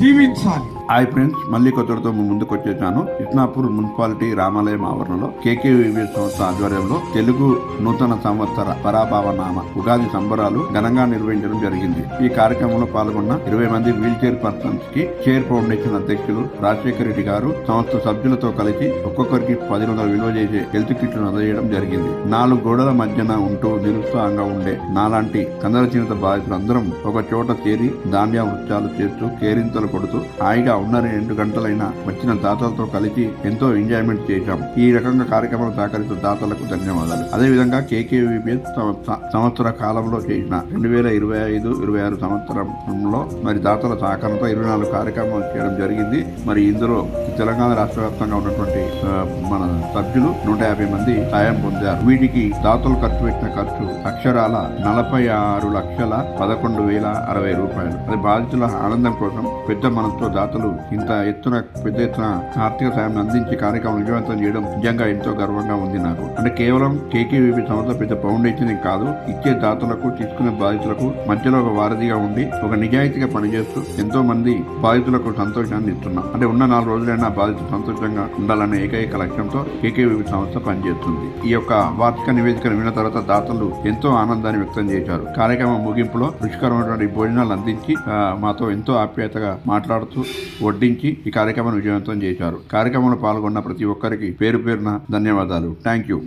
జీవించాలి. Hi friends, మళ్ళీ కొత్తతో ముందుకు వచ్చేసాను. ఇస్నాపూర్ మున్సిపాలిటీ రామాలయం ఆవరణలో కేకేవిబిఎస్ సంస్థ ఆధ్వర్యంలో తెలుగు నూతన సంవత్సర పరాభావనామ ఉగాది సంబరాలు ఘనంగా నిర్వహించడం జరిగింది. ఈ కార్యక్రమంలో పాల్గొన్న 20 మంది వీల్ చైర్ పర్సన్స్ కి చైర్ ఫౌండేషన్ అధ్యక్షులు రాజశేఖర రెడ్డి గారు సంస్థ సభ్యులతో కలిసి ఒక్కొక్కరికి 10,000 విలువ చేసే హెల్త్ కిట్లు అందజేయడం జరిగింది. 4 గోడల మధ్యన ఉంటూ నిరుత్సాహంగా ఉండే నాలాంటి కందరచీనత బాధితులందరం ఒక చోట చేరి ధాన్య నృత్యాలు చేస్తూ కేరింతలు కొడుతూ హాయిగా ఉన్న 2 గంటలైనా వచ్చిన దాతలతో కలిసి ఎంతో ఎంజాయ్మెంట్ చేశాం. ఈ రకంగా కార్యక్రమం సహకరిస్తున్న దాతలకు ధన్యవాదాలు. అదేవిధంగా కేకేవిబిఎస్ సంవత్సర కాలంలో చేసిన 2025-26 సంవత్సరంలో మరి దాతల సహకారంతో 24 కార్యక్రమాలు చేయడం జరిగింది. మరి ఇందులో తెలంగాణ రాష్ట్ర వ్యాప్తంగా ఉన్నటువంటి మన సభ్యులు 150 మంది సాయం పొందారు. వీటికి దాతలు ఖర్చు పెట్టిన ఖర్చు అక్షరాల 46,11,060 రూపాయలు. అది బాధితుల ఆనందం కోసం పెద్ద మనసుతో దాతలు ఇంత పెద్ద ఎత్తున ఆర్థిక సాయం అందించి కార్యక్రమం విజయవంతం చేయడం నిజంగా ఎంతో గర్వంగా ఉంది నాకు. అంటే కేవలం కేకేవిబి సంస్థ పెద్ద ఫౌండేషన్ కాదు, ఇచ్చే దాతలకు తీసుకునే బాధితులకు మధ్యలో ఒక వారధిగా ఉండి ఒక నిజాయితీగా పనిచేస్తూ ఎంతో మంది బాధితులకు సంతోషాన్ని ఇస్తున్నాం. అంటే ఉన్న 4 రోజులైనా బాధితులు సంతోషంగా ఉండాలనే ఏకైక లక్ష్యంతో కేకేవిబి సంస్థ పనిచేస్తుంది. ఈ యొక్క వార్షిక నివేదికను విన్న తర్వాత దాతలు ఎంతో ఆనందాన్ని వ్యక్తం చేశారు. కార్యక్రమం ముగింపులో రుచికరమైనటువంటి భోజనాలు అందించి మాతో ఎంతో ఆప్యాయతగా మాట్లాడుతూ వడ్డించి ఈ కార్యక్రమాన్ని విజయవంతం చేశారు. కార్యక్రమంలో పాల్గొన్న ప్రతి ఒక్కరికి పేరు పేరున ధన్యవాదాలు. Thank you.